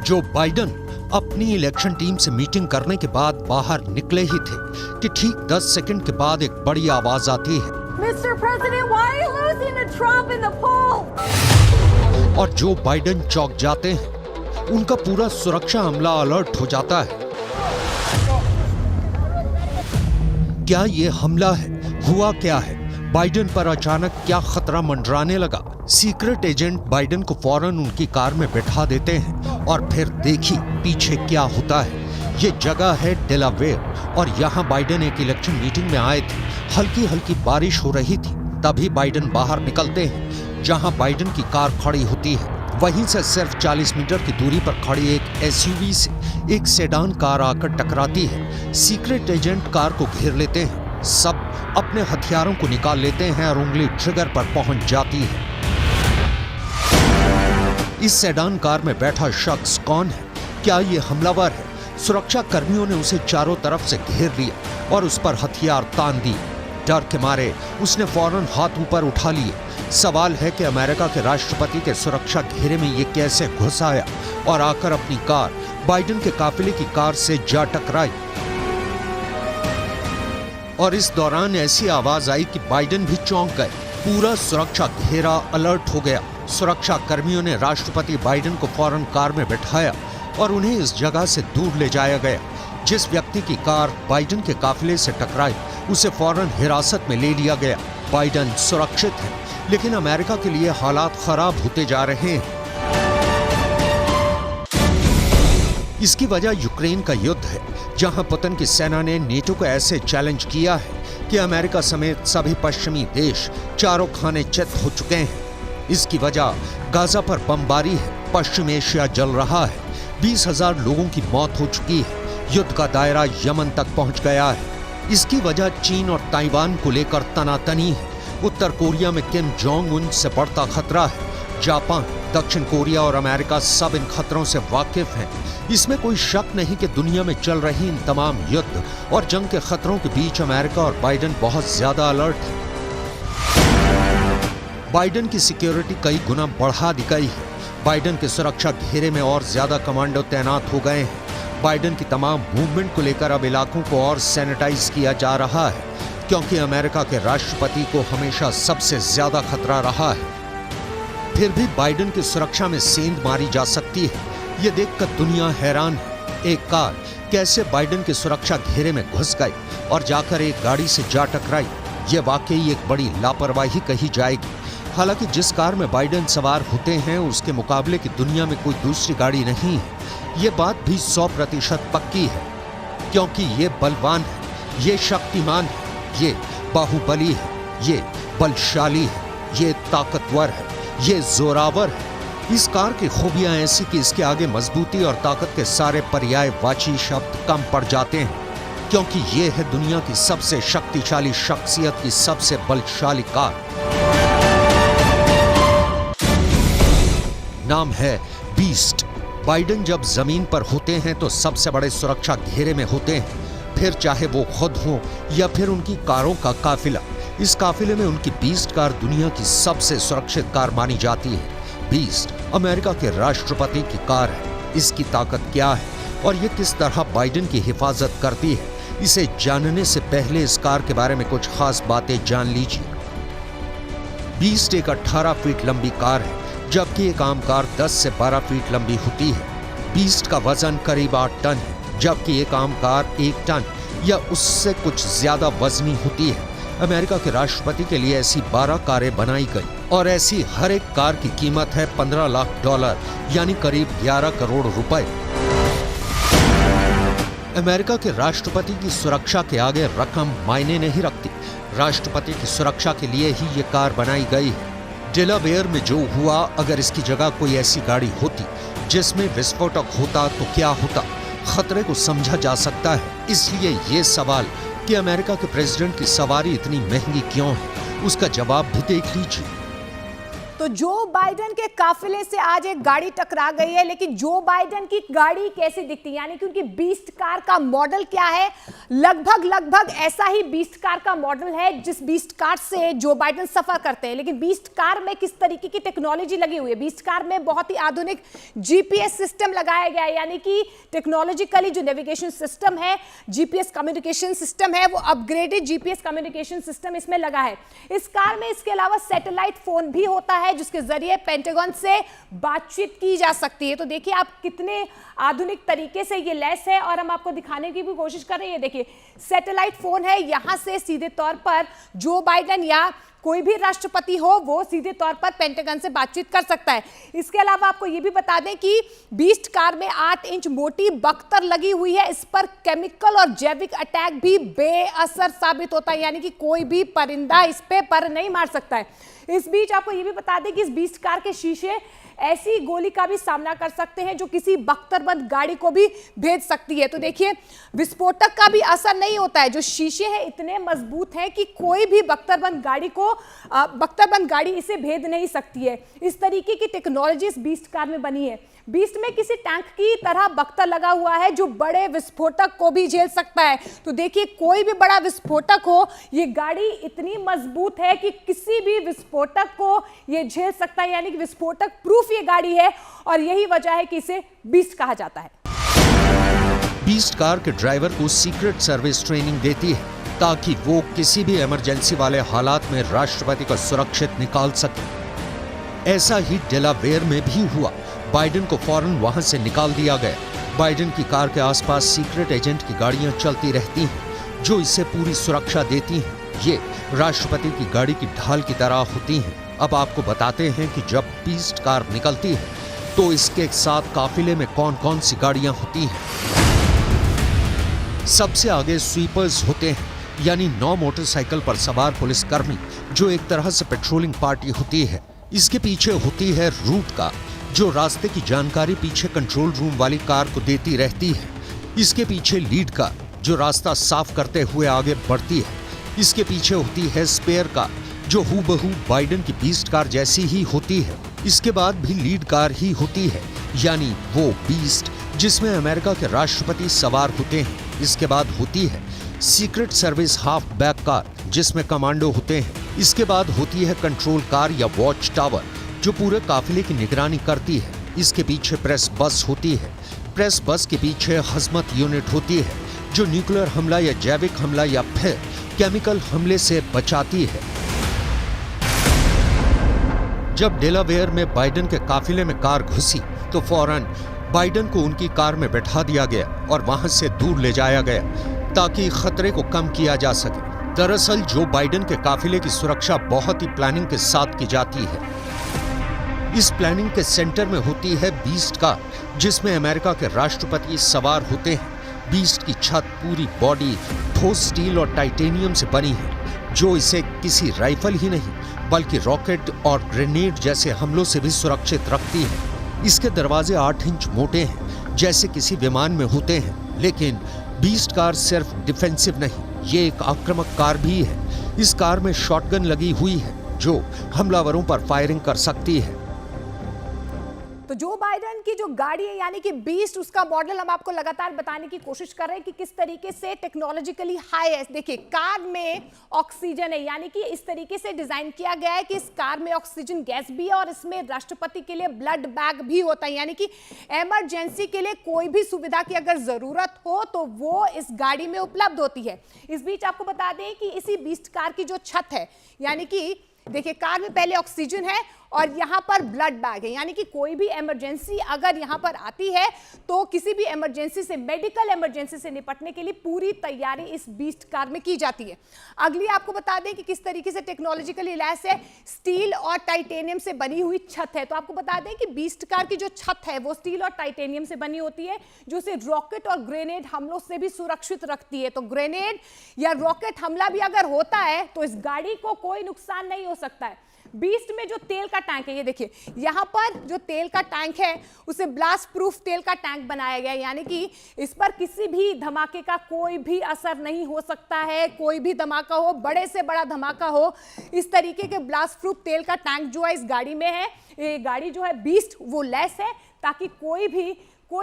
जो बाइडन अपनी election team से मीटिंग करने के बाद बाहर निकले ही थे कि ठीक 10 सेकंड के बाद एक बड़ी आवाज आती है, Mr. President, why are you losing to Trump in the poll? और जो बाइडन चौंक जाते हैं। उनका पूरा सुरक्षा अमला अलर्ट हो जाता है। क्या ये हमला है? हुआ क्या है? बाइडन पर अचानक क्या खतरा मंडराने लगा? सीक्रेट एजेंट बाइडन को फौरन उनकी कार में बैठा देते हैं और फिर देखी पीछे क्या होता है। ये जगह है डेलावेयर और यहाँ बाइडन एक इलेक्शन मीटिंग में आए थे। हल्की हल्की बारिश हो रही थी। तभी बाइडन बाहर निकलते हैं जहाँ बाइडन की कार खड़ी होती है। वहीं से सिर्फ 40 मीटर की दूरी पर खड़ी एक एसयूवी से एक सेडान कार आकर टकराती है। सीक्रेट एजेंट कार को घेर लेते हैं। सब अपने हथियारों को निकाल लेते हैं और उंगली ट्रिगर पर पहुंच जाती है। इस सेडान कार में बैठा शख्स कौन है? क्या ये हमलावर है? सुरक्षा कर्मियों ने उसे चारों तरफ से घेर लिया और उस पर हथियार तान दिए। डर के मारे उसने फौरन हाथ ऊपर उठा लिए। सवाल है कि अमेरिका के राष्ट्रपति के सुरक्षा घेरे में ये कैसे घुस आया और आकर अपनी कार बाइडन के काफिले की कार से जा टकराई। और इस दौरान ऐसी आवाज आई कि बाइडन भी चौंक गए। पूरा सुरक्षा घेरा अलर्ट हो गया। सुरक्षा कर्मियों ने राष्ट्रपति बाइडन को फौरन कार में बैठाया और उन्हें इस जगह से दूर ले जाया गया। जिस व्यक्ति की कार बाइडन के काफिले से टकराई उसे फौरन हिरासत में ले लिया गया। बाइडन सुरक्षित है, लेकिन अमेरिका के लिए हालात खराब होते जा रहे हैं। इसकी वजह यूक्रेन का युद्ध है, जहां पुतिन की सेना ने नेटो को ऐसे चैलेंज किया है कि अमेरिका समेत सभी पश्चिमी देश चारों खाने चित हो चुके हैं। इसकी वजह गाजा पर बमबारी है। पश्चिम एशिया जल रहा है। 20,000 लोगों की मौत हो चुकी है। युद्ध का दायरा यमन तक पहुंच गया है। इसकी वजह चीन और ताइवान को लेकर तनातनी है। उत्तर कोरिया में किम जोंग उन से बढ़ता खतरा है। जापान, दक्षिण कोरिया और अमेरिका सब इन खतरों से वाकिफ हैं। इसमें कोई शक नहीं कि दुनिया में चल रही इन तमाम युद्ध और जंग के खतरों के बीच अमेरिका और बाइडन बहुत ज्यादा अलर्ट है। बाइडन की सिक्योरिटी कई गुना बढ़ा दी गई है। बाइडन के सुरक्षा घेरे में और ज्यादा कमांडो तैनात हो गए हैं। बाइडन की तमाम मूवमेंट को लेकर अब इलाकों को और सैनिटाइज किया जा रहा है, क्योंकि अमेरिका के राष्ट्रपति को हमेशा सबसे ज्यादा खतरा रहा है। फिर भी बाइडन की सुरक्षा में सेंध मारी जा सकती है। ये देखकर दुनिया हैरान है। एक कार कैसे बाइडन के सुरक्षा घेरे में घुस गई और जाकर एक गाड़ी से जा टकराई। ये वाकई एक बड़ी लापरवाही कही जाएगी। हालांकि जिस कार में बाइडन सवार होते हैं उसके मुकाबले की दुनिया में कोई दूसरी गाड़ी नहीं है। ये बात भी 100% पक्की है, क्योंकि ये बलवान है, ये शक्तिमान है, ये बाहुबली है, ये बलशाली है, ये ताकतवर है, ये जोरावर है। इस कार की खूबियां ऐसी कि इसके आगे मजबूती और ताकत के सारे पर्यायवाची शब्द कम पड़ जाते हैं, क्योंकि ये है दुनिया की सबसे शक्तिशाली शख्सियत की सबसे बलशाली कार। नाम है बीस्ट। बाइडन जब जमीन पर होते हैं तो सबसे बड़े सुरक्षा घेरे में होते हैं, फिर चाहे वो खुद हो या फिर उनकी कारों का काफिला। इस काफिले में उनकी बीस्ट कार दुनिया की सबसे सुरक्षित कार मानी जाती है। बीस्ट अमेरिका के राष्ट्रपति की कार है। इसकी ताकत क्या है और ये किस तरह बाइडन की हिफाजत करती है, इसे जानने से पहले इस कार के बारे में कुछ खास बातें जान लीजिए। बीस्ट एक 18 फीट लंबी कार है, जबकि एक आम कार 10 से 12 फीट लंबी होती है। बीस्ट का वजन करीब 8 टन है, जबकि एक आम कार 1 टन या उससे कुछ ज्यादा वजनी होती है। अमेरिका के राष्ट्रपति के लिए ऐसी 12 कारें बनाई गई और ऐसी हर एक कार की कीमत है $15 लाख, यानी करीब 11 करोड़ रुपए। अमेरिका के राष्ट्रपति की सुरक्षा के आगे रकम मायने नहीं रखती। राष्ट्रपति की सुरक्षा के लिए ही ये कार बनाई गई है। डेलावेयर में जो हुआ, अगर इसकी जगह कोई ऐसी गाड़ी होती जिसमें विस्फोटक होता तो क्या होता? खतरे को समझा जा सकता है। इसलिए ये सवाल कि अमेरिका के प्रेसिडेंट की सवारी इतनी महंगी क्यों है, उसका जवाब भी देख लीजिए। तो जो बाइडेन के काफिले से आज एक गाड़ी टकरा गई है, लेकिन जो बाइडेन की गाड़ी कैसी दिखती है, यानी कि उनकी बीस्ट कार का मॉडल क्या है, लगभग ऐसा ही बीस्ट कार का मॉडल है जिस बीस्ट कार से जो बाइडेन सफर करते हैं। लेकिन बीस्ट कार में किस तरीके की टेक्नोलॉजी लगी हुई है, बीस्ट कार में बहुत ही आधुनिक जीपीएस सिस्टम लगाया गया है, यानी कि टेक्नोलॉजिकली जो नेविगेशन सिस्टम है, जीपीएस कम्युनिकेशन सिस्टम है, वो अपग्रेडेड जीपीएस कम्युनिकेशन सिस्टम इसमें लगा है। इस कार में इसके अलावा सैटेलाइट फोन भी होता है जिसके जरिए पेंटागन से बातचीत की जा सकती है। तो देखिए आप कितने आधुनिक तरीके से ये लैस है, और हम आपको दिखाने की भी कोशिश कर रहे हैं। देखिए सैटेलाइट फोन है, यहां से सीधे तौर पर जो बाइडेन या कोई भी राष्ट्रपति हो वो सीधे तौर पर पेंटागन से बातचीत कर सकता है। इसके अलावा आपको ये भी बता दें कि बीस्ट कार में 8 इंच मोटी बख्तर लगी हुई है। इस पर केमिकल और जैविक अटैक भी बेअसर साबित होता है, यानी कि कोई भी परिंदा इस पे पर नहीं मार सकता है। इस बीच आपको ये भी बता दें कि इस बीस्ट कार के शीशे ऐसी गोली का भी सामना कर सकते हैं जो किसी बख्तरबंद गाड़ी को भी भेज सकती है। तो देखिए विस्फोटक का भी असर नहीं होता है, जो शीशे हैं इतने मजबूत हैं कि कोई भी बख्तरबंद गाड़ी इसे भेद नहीं सकती है। इस तरीके की टेक्नोलॉजी इस बीस्ट कार में बनी है। बीस्ट में किसी टैंक की तरह बख्तर लगा हुआ है जो बड़े विस्फोटक को भी झेल सकता है। तो देखिए कोई भी बड़ा विस्फोटक हो, ये गाड़ी इतनी मजबूत है कि किसी भी विस्फोटक को ये झेल सकता है, यानी कि विस्फोटक प्रूफ ये गाड़ी है, और यही वजह है कि इसे बीस्ट कहा जाता है। बीस्ट कार के ड्राइवर को सीक्रेट सर्विस ट्रेनिंग देती है ताकि वो किसी भी इमरजेंसी वाले हालात में राष्ट्रपति को सुरक्षित निकाल सके। ऐसा ही डेलावेयर में भी हुआ। बाइडेन को फौरन वहां से निकाल दिया गया। बाइडेन की कार के आसपास सीक्रेट एजेंट की गाड़ियां चलती रहती हैं जो इसे पूरी सुरक्षा देती हैं। ये राष्ट्रपति की गाड़ी की ढाल की तरह होती हैं। अब आपको बताते हैं कि जब बीस्ट कार निकलती है तो इसके साथ काफिले में कौन कौन सी गाड़ियां होती हैं। सबसे आगे स्वीपर्स होते हैं, यानी 9 मोटरसाइकिल पर सवार पुलिसकर्मी जो एक तरह से पेट्रोलिंग पार्टी होती है। इसके पीछे होती है रूट कार, जो रास्ते की जानकारी पीछे कंट्रोल रूम वाली कार को देती रहती है। इसके पीछे लीड कार, जो रास्ता साफ करते हुए आगे बढ़ती है। इसके पीछे होती है स्पेयर कार, जो हूबहू बाइडेन की बीस्ट कार जैसी ही होती है। इसके बाद भी लीड कार ही होती है, यानी वो बीस्ट जिसमें अमेरिका के राष्ट्रपति सवार होते हैं। इसके बाद होती है secret service half back car, जिसमें कमांडो होते हैं। इसके बाद होती है कंट्रोल कार या वॉच टावर, जो पूरे काफिले की निगरानी करती है। इसके पीछे प्रेस बस होती है। प्रेस बस के पीछे हजमत यूनिट होती है, जो न्यूक्लियर हमला या जैविक हमला या फिर केमिकल हमले से बचाती है। जब डेलावेयर में बाइडेन के काफिले में कार घुसी तो फौरन बाइडेन को उनकी कार में बैठा दिया गया और वहां से दूर ले जाया गया ताकि खतरे को कम किया जा सके। दरअसल जो बाइडेन के काफिले की सुरक्षा बहुत ही प्लानिंग के साथ की जाती है। इस प्लानिंग के सेंटर में होती है बीस्ट कार, जिसमें अमेरिका के राष्ट्रपति सवार होते हैं। बीस्ट की छत पूरी बॉडी ठोस स्टील और टाइटेनियम से बनी है, जो इसे किसी राइफल ही नहीं बल्कि रॉकेट और ग्रेनेड जैसे हमलों से भी सुरक्षित रखती है। इसके दरवाजे 8 इंच मोटे हैं, जैसे किसी विमान में होते हैं। लेकिन बीस्ट कार सिर्फ डिफेंसिव नहीं, ये एक आक्रामक कार भी है। इस कार में शॉटगन लगी हुई है जो हमलावरों पर फायरिंग कर सकती है। तो जो बाइडेन की जो गाड़ी है यानी कि बीस्ट, उसका मॉडल हम आपको लगातार बताने की कोशिश कर रहे हैं कि किस तरीके से टेक्नोलॉजिकली हाई है। देखिए कार में ऑक्सीजन है, यानी कि इस तरीके से डिजाइन किया गया है कि इस कार में ऑक्सीजन गैस भी है और इसमें राष्ट्रपति के लिए ब्लड बैग भी होता है, यानी कि इमरजेंसी के लिए कोई भी सुविधा की अगर जरूरत हो तो वो इस गाड़ी में उपलब्ध होती है। इस बीच आपको बता दें कि इसी बीस्ट कार की जो छत है, यानी कि देखिए कार में पहले ऑक्सीजन है और यहाँ पर ब्लड बैग है, यानी कि कोई भी इमरजेंसी अगर यहाँ पर आती है तो किसी भी इमरजेंसी से, मेडिकल इमरजेंसी से निपटने के लिए पूरी तैयारी इस बीस्ट कार में की जाती है। अगली आपको बता दें कि किस तरीके से टेक्नोलॉजिकली लैस है। स्टील और टाइटेनियम से बनी हुई छत है। तो आपको बता दें कि बीस्ट कार की जो छत है वो स्टील और टाइटेनियम से बनी होती है, जो उसे रॉकेट और ग्रेनेड हमलों से भी सुरक्षित रखती है। तो ग्रेनेड या रॉकेट हमला भी अगर होता है तो इस गाड़ी को कोई नुकसान नहीं हो सकता है। बीस्ट में जो तेल का टैंक है, ये देखिए यहाँ पर जो तेल का टैंक है उसे ब्लास्ट प्रूफ तेल का टैंक बनाया गया है, यानी कि इस पर किसी भी धमाके का कोई भी असर नहीं हो सकता है। कोई भी धमाका हो, बड़े से बड़ा धमाका हो, इस तरीके के ब्लास्ट प्रूफ तेल का टैंक जो है इस गाड़ी में है। ये गाड़ी जो है बीस्ट वो लेस है ताकि कोई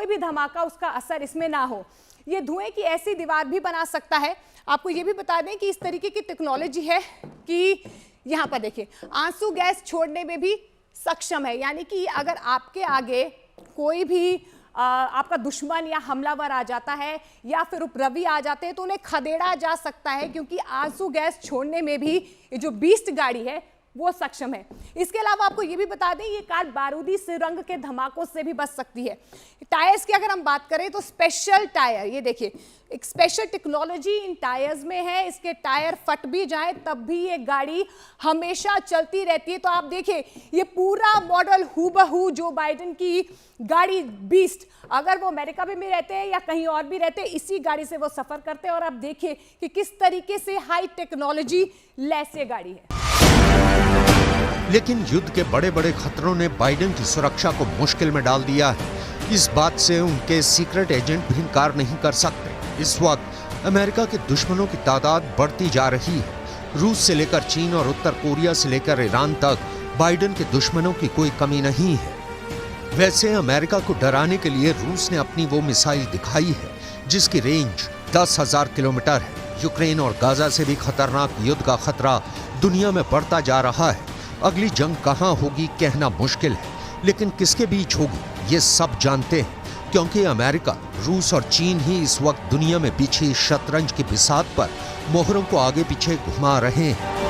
भी धमाका उसका असर इसमें ना हो। ये धुएं की ऐसी दीवार भी बना सकता है। आपको ये भी बता दें कि इस तरीके की टेक्नोलॉजी है कि यहाँ पर देखिए आंसू गैस छोड़ने में भी सक्षम है, यानी कि अगर आपके आगे कोई भी आपका दुश्मन या हमलावर आ जाता है या फिर उपद्रवी आ जाते हैं तो उन्हें खदेड़ा जा सकता है, क्योंकि आंसू गैस छोड़ने में भी ये जो बीस्ट गाड़ी है वो सक्षम है। इसके अलावा आपको ये भी बता दें ये कार बारूदी सुरंग के धमाकों से भी बच सकती है। टायर्स की अगर हम बात करें तो स्पेशल टायर, ये देखिए एक स्पेशल टेक्नोलॉजी इन टायर्स में है। इसके टायर फट भी जाए तब भी ये गाड़ी हमेशा चलती रहती है। तो आप देखिए ये पूरा मॉडल हूबहू जो बाइडेन की गाड़ी बीस्ट, अगर वो अमेरिका में रहते हैं या कहीं और भी रहते हैं, इसी गाड़ी से वो सफर करते हैं। और आप देखिए कि किस तरीके से हाई टेक्नोलॉजी लेस ये गाड़ी है। लेकिन युद्ध के बड़े बड़े खतरों ने बाइडेन की सुरक्षा को मुश्किल में डाल दिया है। इस बात से उनके सीक्रेट एजेंट भी इनकार नहीं कर सकते। इस वक्त अमेरिका के दुश्मनों की तादाद बढ़ती जा रही है। रूस से लेकर चीन और उत्तर कोरिया से लेकर ईरान तक बाइडेन के दुश्मनों की कोई कमी नहीं है। वैसे अमेरिका को डराने के लिए रूस ने अपनी वो मिसाइल दिखाई है जिसकी रेंज 10,000 किलोमीटर है। यूक्रेन और गाजा से भी खतरनाक युद्ध का खतरा दुनिया में बढ़ता जा रहा है। अगली जंग कहां होगी कहना मुश्किल है, लेकिन किसके बीच होगी ये सब जानते हैं, क्योंकि अमेरिका, रूस और चीन ही इस वक्त दुनिया में बिछी शतरंज की बिसात पर मोहरों को आगे पीछे घुमा रहे हैं।